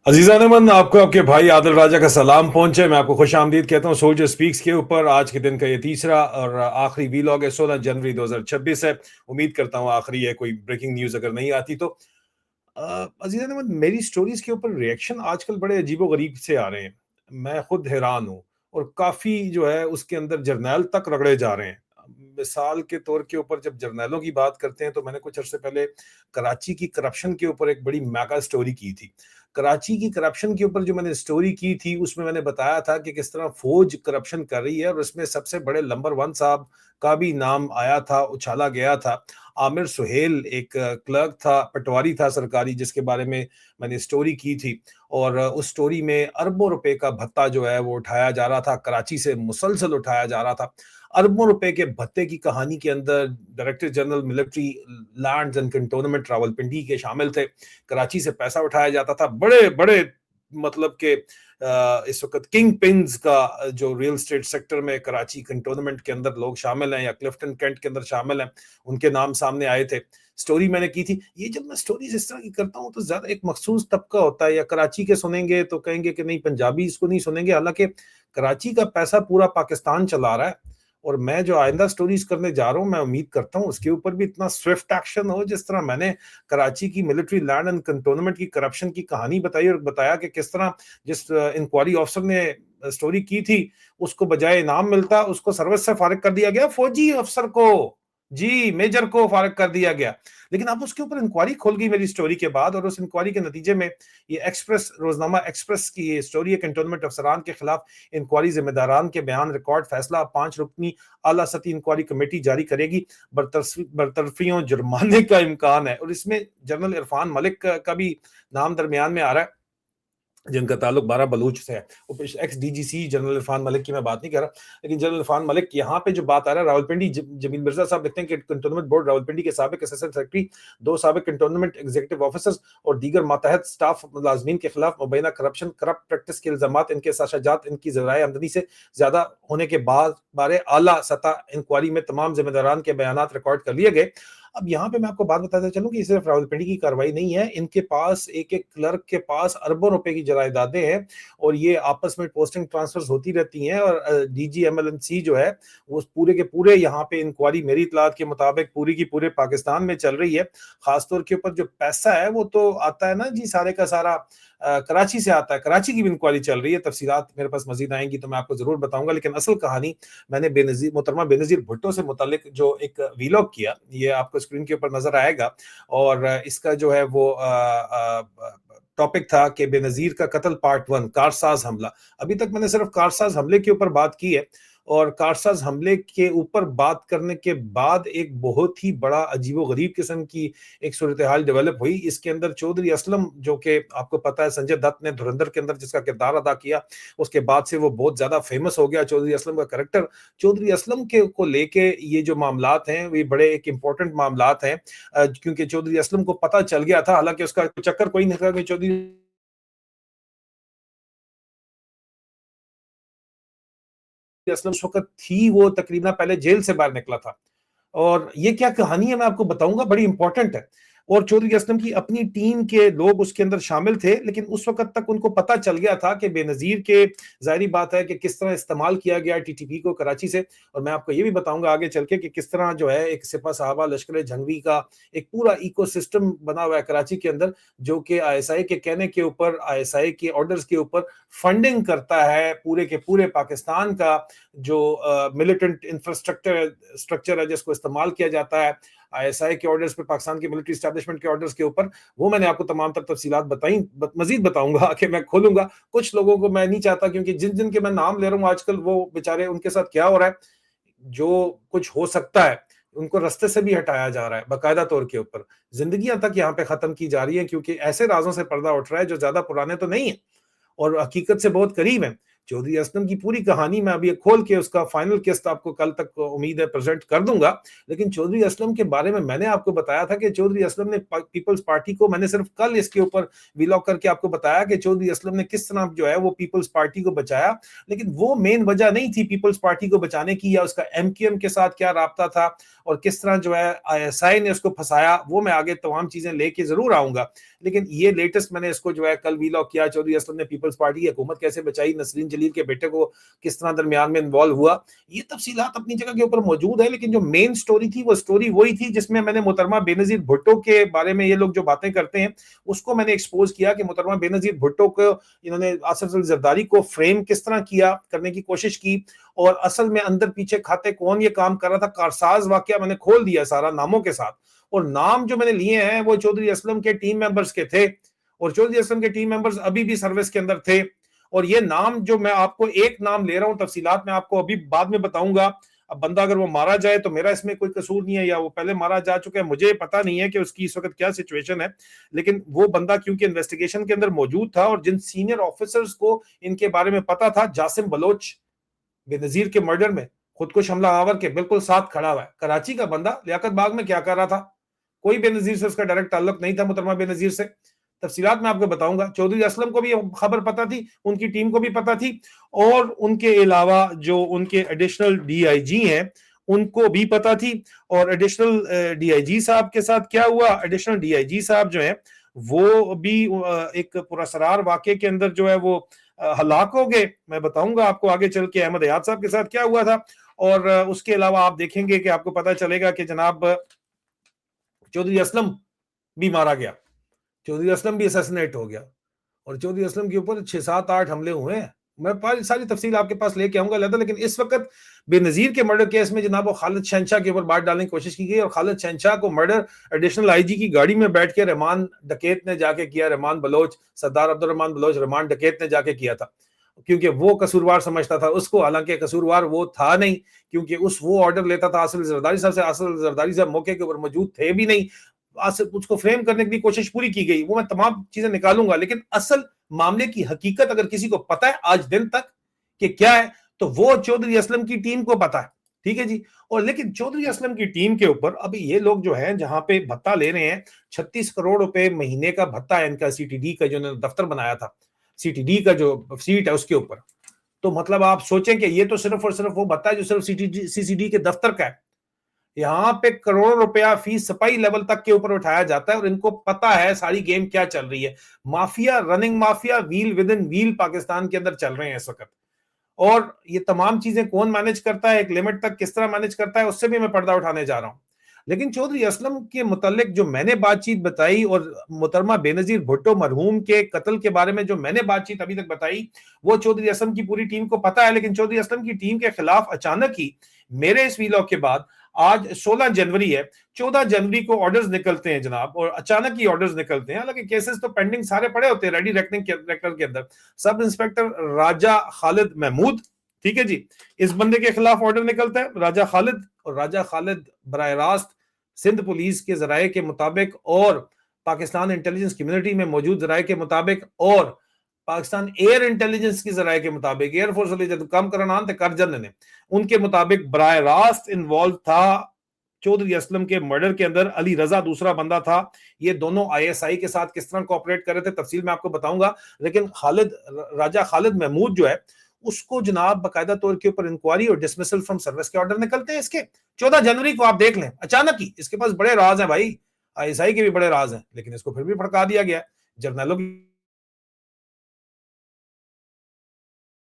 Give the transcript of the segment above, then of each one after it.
अजीजा नमन, आपको आपके भाई आदिल राजा का सलाम पहुंचे। मैं आपको खुश आमदीद कहता हूं सोल्जर स्पीक्स के ऊपर। आज के दिन का ये तीसरा और आखिरी वीलॉग है। 16 जनवरी 2026 है। उम्मीद करता हूं आखिरी है, कोई ब्रेकिंग न्यूज अगर नहीं आती तो। अजीजा नमन, मेरी स्टोरीज के ऊपर रिएक्शन आजकल बड़े अजीबो गरीब से आ रहे हैं। मैं खुद हैरान हूं। और काफी जो है उसके अंदर जर्नैल तक रगड़े जा रहे हैं। मिसाल के तौर के ऊपर जब जर्नैलों की बात करते हैं तो मैंने कुछ अरसे पहले कराची की करप्शन के ऊपर एक बड़ी मैगा स्टोरी की थी। कराची की करप्शन के ऊपर जो मैंने स्टोरी की थी उसमें मैंने बताया था कि किस तरह फौज करप्शन कर रही है, और उसमें सबसे बड़े नंबर वन साहब का भी नाम आया था, उछाला गया था। आमिर सुहेल एक क्लर्क था, पटवारी था सरकारी, जिसके बारे में मैंने स्टोरी की थी। और उस स्टोरी में अरबों रुपए का भत्ता जो है वो उठाया जा रहा था, कराची से मुसलसल उठाया जा रहा था। अरबों रुपए के भत्ते की कहानी के अंदर director general military lands and cantonment Rawalpindi के शामिल थे। कराची से पैसा उठाया जाता था, बड़े बड़े मतलब के इस वक्त किंग पिन्स का जो रियल एस्टेट सेक्टर में कराची कंटोनमेंट के अंदर लोग शामिल हैं या क्लिफ्टन कैंट के अंदर शामिल हैं, उनके नाम सामने आए थे। स्टोरी मैंने की थी। ये जब मैं स्टोरीज इस तरह की करता हूँ तो ज्यादा एक मखसूस तबका होता है, या कराची के सुनेंगे तो कहेंगे कि नहीं पंजाबी इसको नहीं सुनेंगे, हालांकि कराची का पैसा पूरा पाकिस्तान चला रहा है। और मैं जो आइंदा स्टोरीज करने जा रहा हूँ, मैं उम्मीद करता हूँ उसके ऊपर भी इतना स्विफ्ट एक्शन हो, जिस तरह मैंने कराची की मिलिट्री लैंड एंड कंटोनमेंट की करप्शन की कहानी बताई और बताया कि किस तरह जिस इंक्वायरी ऑफिसर ने स्टोरी की थी, उसको बजाय इनाम मिलता उसको सर्विस से फारिग कर दिया गया, फौजी अफसर को, जी मेजर को फारिग कर दिया गया। लेकिन अब उसके ऊपर इंक्वायरी खोल गई मेरी स्टोरी के बाद, और उस इंक्वायरी के नतीजे में ये एक्सप्रेस, रोजनामा एक्सप्रेस की ये स्टोरी है, कंटोनमेंट अफसरान के खिलाफ इंक्वायरी, जिम्मेदारान के बयान रिकॉर्ड, फैसला 5 रुकनी आला सती इंक्वायरी कमेटी जारी करेगी। बरतरफियों जुर्माने का इम्कान है। और इसमें जनरल इरफान मलिक का भी नाम दरमियान में आ रहा है, जिनका ताल्लुक 12 बलूच से है। X DGC general Irfan Malik की मैं बात नहीं कर रहा, लेकिन जनरल इरफान मलिक यहाँ पे जो बात आ रहा है, रावलपिंडी जमील मिर्जा साहब लिखते हैं कि कंटोनमेंट बोर्ड रावलपिंडी के साबिक असिस्टेंट सेक्रेटरी, 2 साबिक कंटोनमेंट एग्जीक्यूटिव ऑफिसर्स और दीगर मातहत स्टाफ मुलाजमीन के खिलाफ मुबैना करप्शन, करप्ट प्रैक्टिस के इल्जामात, इनके साशाजात इनकी ज़राए आमदनी से ज्यादा होने के बाद बारे आला सतह इंक्वायरी में तमाम जिम्मेदारान के बयान रिकॉर्ड कर लिए गए। अब यहाँ पे मैं आपको बात बताता चलूं कि सिर्फ रावलपिंडी की कार्रवाई नहीं है, इनके पास एक एक क्लर्क के पास अरबों रुपए की जायदादें हैं, और ये आपस में पोस्टिंग ट्रांसफर्स होती रहती हैं। और डीजी एमएलएनसी जो है वो पूरे के पूरे यहाँ पे इंक्वायरी मेरी इतलात के मुताबिक पूरी की पूरे पाकिस्तान में चल रही है। खासतौर के ऊपर जो पैसा है वो तो आता है ना जी, सारे का सारा कराची से आता है। कराची की भी इंक्वायरी चल रही है, तफसीलात मेरे पास मजीद आएंगी तो मैं आपको जरूर बताऊंगा। लेकिन असल कहानी मैंने बेनजीर मोहतरमा बेनजीर भुट्टो से मुतालिक जो एक वीलॉग किया, ये आपको स्क्रीन के ऊपर नजर आएगा। और इसका जो है वो टॉपिक था कि बेनजीर का कत्ल पार्ट 1, कारसाज हमला। अभी तक मैंने सिर्फ कारसाज हमले के ऊपर बात की है, और कारसाज हमले के ऊपर बात करने के बाद एक बहुत ही बड़ा अजीबो गरीब किस्म की एक सूरत हाल डेवलप हुई। इसके अंदर चौधरी असलम, जो कि आपको पता है संजय दत्त ने धुरंधर के अंदर जिसका किरदार अदा किया, उसके बाद से वो बहुत ज्यादा फेमस हो गया चौधरी असलम का कैरेक्टर। चौधरी असलम के को लेके ये जो मामलात हैं ये बड़े एक इंपॉर्टेंट मामलात हैं, क्योंकि चौधरी असलम को पता चल गया था, हालांकि उसका चक्कर कोई नहीं था कि चौधरी असलम उस वक्त थी वो तकरीबन पहले जेल से बाहर निकला था। और ये क्या कहानी है मैं आपको बताऊंगा, बड़ी इंपॉर्टेंट है। और चौधरी असलम की अपनी टीम के लोग उसके अंदर शामिल थे, लेकिन उस वक्त तक उनको पता चल गया था कि बेनजीर के, जाहिर बात है कि किस तरह इस्तेमाल किया गया टीटीपी को कराची से। और मैं आपको ये भी बताऊंगा आगे चल के कि किस तरह जो है एक सिपा साहबा लश्कर जंगवी का एक पूरा इकोसिस्टम बना हुआ है कराची के अंदर, जो कि आईएसआई के कहने के ऊपर, आईएसआई के ऑर्डर्स के ऊपर फंडिंग करता है पूरे के पूरे पाकिस्तान का जो मिलिटेंट इंफ्रास्ट्रक्चर स्ट्रक्चर है, जिसको इस्तेमाल किया जाता है आईएसआई के ऑर्डर्स पे, पाकिस्तान के मिलिट्री एस्टैब्लिशमेंट के ऑर्डर्स के ऊपर। वो मैंने आपको तमाम तर तफसीलात बताई, मजीद बताऊंगा कि मैं खोलूंगा। कुछ लोगों को मैं नहीं चाहता, क्योंकि जिन जिन के मैं नाम ले रहा हूँ आजकल, वो बेचारे उनके साथ क्या हो रहा है, जो कुछ हो सकता है उनको रास्ते से भी हटाया जा रहा है, बाकायदा तौर के ऊपर जिंदगियां तक यहाँ पे खत्म की जा रही है, क्योंकि ऐसे राजों से पर्दा उठ रहा है जो ज्यादा पुराने तो नहीं है और हकीकत से बहुत करीब है। चौधरी असलम की पूरी कहानी मैं अभी खोल के उसका फाइनल किस्त आपको कल तक उम्मीद है प्रेजेंट कर दूंगा। लेकिन चौधरी असलम के बारे में मैंने आपको बताया था कि चौधरी असलम ने पीपल्स पार्टी को, मैंने सिर्फ कल इसके ऊपर वीलॉग करके आपको बताया कि चौधरी असलम ने किस तरह जो है वो पीपल्स पार्टी को बचाया। लेकिन वो मेन वजह नहीं थी पीपल्स पार्टी को बचाने की, या उसका एमक्यूएम के साथ क्या राब्ता था और किस तरह जो है आईएसआई ने उसको फंसाया, वो मैं आगे तमाम चीजें लेके जरूर आऊंगा। लेकिन ये लेटेस्ट मैंने इसको जो है कल वीलॉग किया, चौधरी असलम ने पीपल्स पार्टी की हुकूमत कैसे बचाई, नसरीन जलील के बेटे को किस तरह दरमियान में इन्वॉल्व हुआ, ये तफसीलात अपनी जगह के ऊपर मौजूद है। लेकिन जो मेन स्टोरी थी वो स्टोरी वही थी जिसमें मैंने मोहतरमा बेनजीर भुट्टो के बारे में ये लोग जो बातें करते हैं उसको मैंने एक्सपोज किया कि मोहतरमा बेनजीर भुट्टो को इन्होंने आसिफ अली जरदारी को फ्रेम किस तरह किया, करने की कोशिश की, और असल में अंदर पीछे खाते कौन ये काम कर रहा था। कारसाज वाकया मैंने खोल दिया सारा नामों के साथ, और नाम जो मैंने लिए हैं वो चौधरी असलम के टीम मेंबर्स के थे, और चौधरी असलम के टीम मेंबर्स अभी भी सर्विस के अंदर थे। और ये नाम जो मैं आपको एक नाम ले रहा हूं, तफसीलात मैं आपको अभी बाद में बताऊंगा। अब बंदा अगर वो मारा जाए तो मेरा इसमें कोई कसूर नहीं है, या वो पहले मारा जा चुका है, मुझे पता नहीं है कि उसकी इस वक्त क्या सिचुएशन है। लेकिन वो बंदा क्योंकि इन्वेस्टिगेशन के अंदर मौजूद था और जिन सीनियर ऑफिसर्स को इनके बारे में पता था, जासिम बलोच बेनजीर के मर्डर में खुदकुश हमला आवर के बिल्कुल साथ खड़ा हुआ है। कराची का बंदा लियाकत बाग में क्या कर रहा था, कोई बेनजीर से उसका डायरेक्ट ताल्लुक नहीं था, मोहतरमा बेनजीर से। तफसीलात मैं आपको बताऊंगा। चौधरी असलम को भी खबर पता थी, उनकी टीम को भी पता थी, और उनके अलावा जो उनके एडिशनल डीआईजी हैं उनको भी पता थी। और एडिशनल डीआईजी साहब के साथ क्या हुआ, एडिशनल डीआईजी साहब जो है वो भी एक पुरस्कार वाकये के अंदर जो है वो हलाक हो गए। मैं बताऊंगा आपको आगे चल के अहमद हयात साहब के साथ क्या हुआ था। और उसके अलावा आप देखेंगे कि आपको पता चलेगा कि जनाब चौधरी असलम भी मारा गया, चौधरी असलम भी असैसिनेट हो गया, और चौधरी असलम के ऊपर 6-7-8 हमले हुए हैं। मैं सारी तफसील आपके पास लेके आऊंगा लहदा। लेकिन इस वक्त बेनजीर के मर्डर केस में जनाब वो खालिद शहनशाह के ऊपर बात डालने की कोशिश की गई, और खालिद शहनशाह को मर्डर एडिशनल आईजी की गाड़ी में बैठ के रहमान डकैत ने जाके किया, रहमान बलोच, सरदार अब्दुर्रहमान बलोच रहमान डकैत ने जाके किया था, क्योंकि वो कसूरवार समझता था उसको, हालांकि कसूरवार वो था नहीं, क्योंकि वो ऑर्डर लेता था आसिफ जरदारी साहब से। आसिफ जरदारी साहब मौके के ऊपर मौजूद थे भी नहीं, उसको फ्रेम करने की कोशिश पूरी की गई। वो मैं तमाम चीजें निकालूंगा, लेकिन असल मामले की हकीकत अगर किसी को पता है आज दिन तक कि क्या है, तो वो चौधरी असलम की टीम को पता है। ठीक है जी। और लेकिन चौधरी असलम की टीम के ऊपर अभी ये लोग जो है जहां पे भत्ता ले रहे हैं, 36 करोड़ रुपए महीने का भत्ता है इनका, सीटीडी का जो उन्होंने दफ्तर बनाया था, सीटीडी का जो सीट है उसके ऊपर। तो मतलब आप सोचें कि ये तो सिर्फ और सिर्फ वो भत्ता है जो सिर्फ सीसीडी के दफ्तर का है। यहाँ पे करोड़ों रुपया फीस सपाई लेवल तक के ऊपर उठाया जाता है, और इनको पता है सारी गेम क्या चल रही है। Mafia, running mafia, wheel with in wheel Pakistan के अंदर चल रहे हैं इस वक्त। और ये तमाम चीजें कौन मैनेज करता है, एक लिमिट तक किस तरह मैनेज करता है, उससे भी मैं पर्दा उठाने जा रहा हूं। लेकिन चौधरी असलम के मुतालिक जो मैंने बातचीत बताई, और मोहतरमा बेनजीर भुट्टो मरहूम के कत्ल के बारे में जो मैंने बातचीत अभी तक बताई, वो चौधरी असलम की पूरी टीम को पता है। लेकिन चौधरी असलम की टीम के खिलाफ अचानक ही मेरे इस वीलॉग के बाद, आज 16 जनवरी है, 14 जनवरी को ऑर्डर्स निकलते हैं जनाब, और अचानक ही ऑर्डर्स निकलते हैं। हालांकि केसेस तो पेंडिंग सारे पड़े होते हैं रेडी रेकनिंग के अंदर। सब इंस्पेक्टर राजा खालिद महमूद, ठीक है जी, इस बंदे के खिलाफ ऑर्डर निकलता है, राजा खालिद। और राजा खालिद बराह रास्त सिंध पुलिस के जराये के मुताबिक, और पाकिस्तान इंटेलिजेंस कम्युनिटी में मौजूद जराये के मुताबिक, और पाकिस्तान एयर इंटेलिजेंस की जराये के मुताबिक, एयरफोर्स वाले जब कम करना थे करजन ने, उनके मुताबिक बराह रास्त इन्वॉल्व था चौधरी असलम के मर्डर के अंदर। अली रजा दूसरा बंदा था। ये दोनों आईएसआई के साथ किस तरह कोऑपरेट कर रहे थे, तफसील मैं आपको बताऊंगा। लेकिन राजा खालिद महमूद जो है उसको जनाब बाकायदा तौर के ऊपर इंक्वायरी और डिसमिसल फ्रॉम सर्विस के ऑर्डर निकलते हैं इसके। 14 जनवरी को आप देख लें, अचानक ही। इसके पास बड़े राज हैं भाई, आईएसआई के भी बड़े राज हैं, लेकिन इसको फिर भी भड़का दिया गया। जर्नलों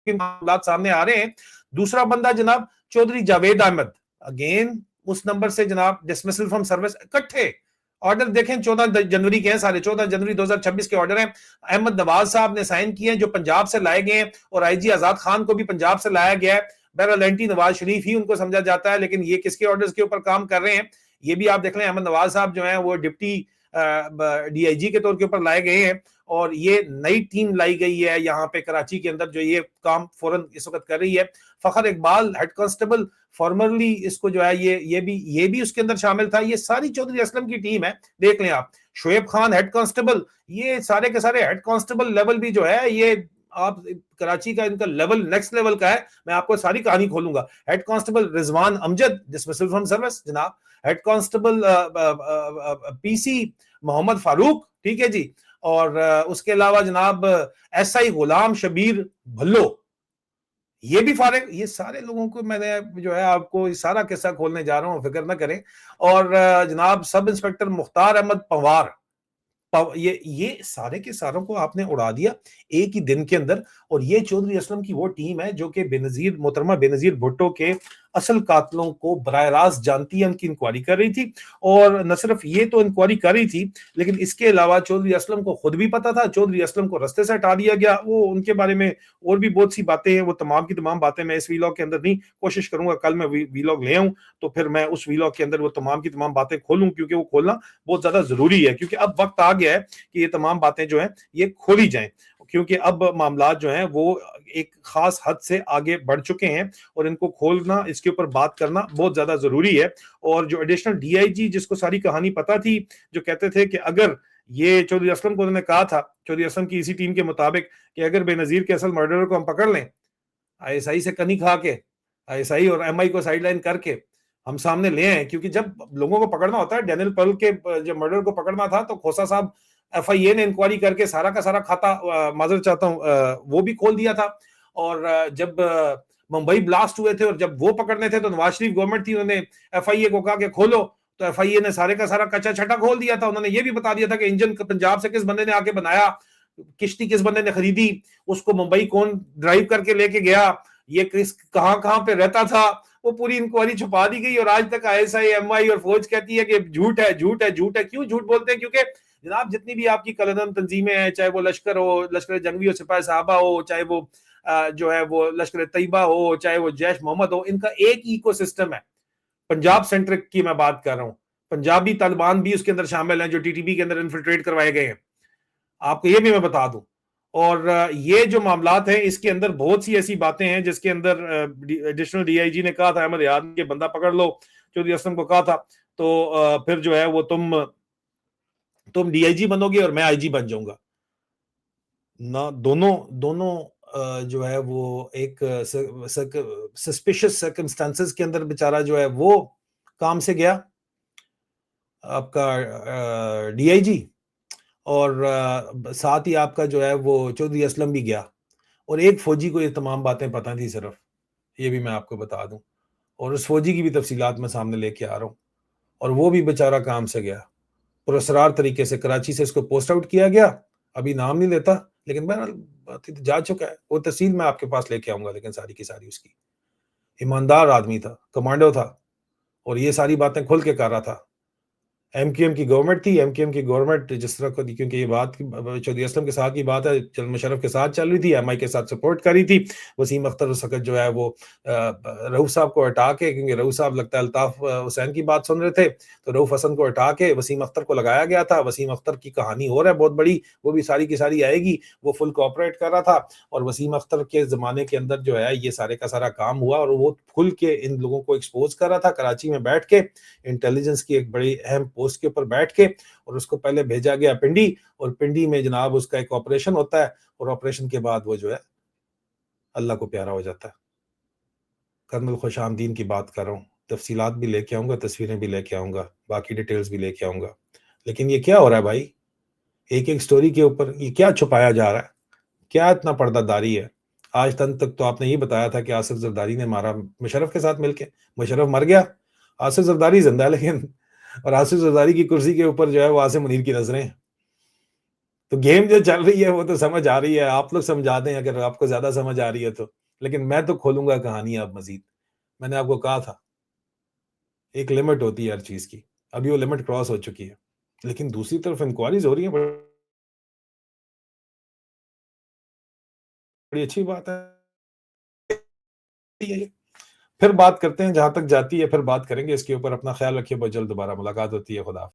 के मामलात सामने आ रहे हैं। दूसरा बंदा जनाब चौधरी जावेद अहमद, अगेन उस नंबर से जनाब डिसमिसल फ्रॉम सर्विस। इकट्ठे ऑर्डर देखें 14 जनवरी के हैं सारे, 14 जनवरी 2026 के ऑर्डर हैं। अहमद नवाज साहब ने साइन किए हैं, जो पंजाब से लाए गए हैं, और आईजी आजाद खान को भी पंजाब से लाया गया है। बहरहाल एंटी नवाज शरीफ ही उनको समझा जाता है, लेकिन ये किसके ऑर्डर्स के ऊपर काम कर रहे हैं ये भी आप देख लें। अहमद नवाज साहब जो है वो डिप्टी डीआईजी के तौर के ऊपर लाए गए हैं, और ये नई टीम लाई गई है यहाँ पे कराची के अंदर जो ये काम फौरन इस वक्त कर रही है। फखर इकबाल हेड कांस्टेबल फॉर्मरली इसको जो है ये भी उसके अंदर शामिल था। ये सारी चौधरी असलम की टीम है, देख लें आप। शोएब खान हेड कांस्टेबल, ये सारे के सारे हेड कांस्टेबल लेवल भी जो है ये आप कराची का इनका लेवल नेक्स्ट लेवल का है, मैं आपको सारी कहानी खोलूंगा। Head constable Rizwan Amjad dismissal from service जनाब। Head constable PC Mohammad Farooq, ठीक है जी। और उसके अलावा जनाब एसआई गुलाम शबीर भल्लो, ये भी फारिग। ये सारे लोगों को मैंने जो है आपको सारा किस्सा खोलने जा रहा हूं, फिक्र ना करें। और जनाब सब इंस्पेक्टर मुख्तार अहमद पंवार, ये सारे के सारों को आपने उड़ा दिया एक ही दिन के अंदर। और ये चौधरी असलम की वो टीम है जो कि बेनजीर मोहतरमा बेनजीर भुट्टो के असल कातलों को बराह रास्त जानती है, उनकी इंक्वायरी कर रही थी। और न सिर्फ ये तो इंक्वायरी कर रही थी, लेकिन इसके अलावा चौधरी असलम को खुद भी पता था, चौधरी असलम को रस्ते से हटा दिया गया। वो उनके बारे में और भी बहुत सी बातें हैं, वो तमाम की तमाम बातें मैं इस वीलॉग के अंदर नहीं, कोशिश करूंगा कल मैं वीलॉग ले आऊं तो फिर मैं उस वीलॉग के अंदर वो तमाम की तमाम बातें खोलूं, क्योंकि वो खोलना बहुत ज्यादा जरूरी है। क्योंकि अब वक्त आ गया है कि ये तमाम बातें जो हैं ये खोली जाएं, क्योंकि अब मामला जो हैं वो एक खास हद से आगे बढ़ चुके हैं और इनको खोलना, इसके ऊपर बात करना बहुत ज्यादा जरूरी है। और जो एडिशनल डीआईजी जिसको सारी कहानी पता थी, जो कहते थे कि अगर ये चौधरी असलम को उन्होंने कहा था, चौधरी असलम की इसी टीम के मुताबिक, कि अगर बेनजीर के असल मर्डर को हम पकड़ लें, आईएसआई से कनी खा के, आईएसआई और एमआई को साइडलाइन करके हम सामने ले आए। क्योंकि जब लोगों को पकड़ना होता है, डैनियल पर्ल के जब मर्डर को पकड़ना था तो खोसा साहब एफआईए ने इंक्वायरी करके सारा का सारा खाता, माजर चाहता हूं, वो भी खोल दिया था। और जब मुंबई ब्लास्ट हुए थे और जब वो पकड़ने थे तो नवाज शरीफ गवर्नमेंट थी, उन्होंने एफआईए को कहा कि खोलो, तो एफआईए ने सारे का सारा कच्चा छटा खोल दिया था। उन्होंने ये भी बता दिया था कि इंजन पंजाब से किस बंदे ने आके बनाया, किश्ती किस बंदे ने खरीदी, उसको मुंबई कौन ड्राइव करके लेके गया, ये किस कहां कहां पे रहता था, वो पूरी इंक्वायरी छुपा दी गई। और आज तक आईएसआई एमआई और फौज कहती है कि झूठ है, झूठ है, झूठ है। क्यों झूठ बोलते हैं? क्योंकि जनाब जितनी भी आपकी कलदम तंजीमें हैं, चाहे वो लश्कर हो, लश्कर जंगवी हो, सिपाही साहबा हो, चाहे वो जो है वो लश्कर तैयबा हो, चाहे वो जैश मोहम्मद हो, इनका एक इकोसिस्टम है। पंजाब सेंट्रिक की मैं बात कर रहा हूं, पंजाबी तालिबान भी उसके अंदर शामिल हैं जो टीटीपी के अंदर इन्फिल्ट्रेट करवाए गए हैं, आपको ये भी मैं बता दूं। और ये जो मामलात हैं इसके अंदर बहुत सी ऐसी बातें हैं जिसके अंदर एडिशनल डीआईजी ने कहा था अहमद याद के बंदा पकड़ लो, चौधरी असलम को कहा था, तो फिर जो है वो तुम डीआईजी बनोगे और मैं आईजी बन जाऊंगा ना। दोनों दोनों जो है वो एक सस्पिशियस सर्कमस्टांसेस के अंदर बेचारा जो है वो काम से गया आपका डीआईजी, और साथ ही आपका जो है वो चौधरी असलम भी गया। और एक फौजी को ये तमाम बातें पता थी सिर्फ, ये भी मैं आपको बता दूं। और उस फौजी की भी तफसीलात मैं सामने लेके आ रहा हूँ। और वो भी बेचारा काम से गया पुरस्कार तरीके से, कराची से इसको पोस्ट आउट किया गया, अभी नाम नहीं लेता, लेकिन बहरहाल बात तो जा चुका है। वो तहसील मैं आपके पास लेके आऊंगा, लेकिन सारी की सारी उसकी, ईमानदार आदमी था, कमांडो था, और ये सारी बातें खुल के कर रहा था। एमक्यूएम की गवर्नमेंट थी, एमक्यूएम की गवर्नमेंट जिस तरह को, क्योंकि ये बात चौधरी असलम के साथ की बात है, चल मुशर्रफ के साथ चल रही थी, एमआई के साथ सपोर्ट कर रही थी। वसीम अख्तर उस वक्त जो है वो रऊफ साहब को हटा के, क्योंकि रऊफ साहब लगता है अल्ताफ हुसैन की बात सुन रहे थे, तो रऊफ हसन को हटा के वसीम अख्तर को लगाया गया था। वसीम अख्तर की कहानी और है बहुत बड़ी, वो भी सारी की सारी आएगी। वो फुल कोऑपरेट कर रहा था, और वसीम अख्तर के जमाने के अंदर जो है ये सारे का सारा काम हुआ, और वो खुल के इन लोगों को एक्सपोज कर रहा था कराची में बैठ के, इंटेलिजेंस की एक बड़ी अहम पोस्ट के ऊपर बैठ के। और उसको पहले भेजा गया पिंडी, और पिंडी में जनाब उसका एक ऑपरेशन होता है, और ऑपरेशन के बाद वो जो है अल्लाह को प्यारा हो जाता है। कर्नल खुशामदीन की बात कर रहा हूँ, तफसीलात भी लेके आऊंगा, तस्वीरें भी लेके आऊंगा, बाकी डिटेल्स भी लेके आऊंगा। लेकिन ये क्या हो रहा है भाई, एक एक स्टोरी के ऊपर ये क्या छुपाया जा रहा है, क्या इतना पर्दादारी है? आज तक तो आपने ये बताया था कि आसिफ जरदारी ने मारा मुशर्रफ के साथ मिलके, मुशर्रफ मर गया, आसिफ जरदारी जिंदा है, लेकिन और आसिफ जरदारी की कुर्सी के ऊपर जो है वो आसिम मुनीर की नजरें हैं। तो गेम जो चल रही है वो तो समझ आ रही है, आप लोग समझा दें अगर आपको ज्यादा समझ आ रही है तो। लेकिन मैं तो खोलूंगा कहानी अब मजीद। मैंने आपको कहा था एक लिमिट होती है हर चीज की, अभी वो लिमिट क्रॉस हो चुकी है। लेकिन दूसरी तरफ इंक्वायरीज हो रही है, बड़ी अच्छी बात है। फिर बात करते हैं, जहां तक जाती है फिर बात करेंगे इसके ऊपर। अपना ख्याल रखिए, बहुत जल्द दोबारा मुलाकात होती है। खुदा।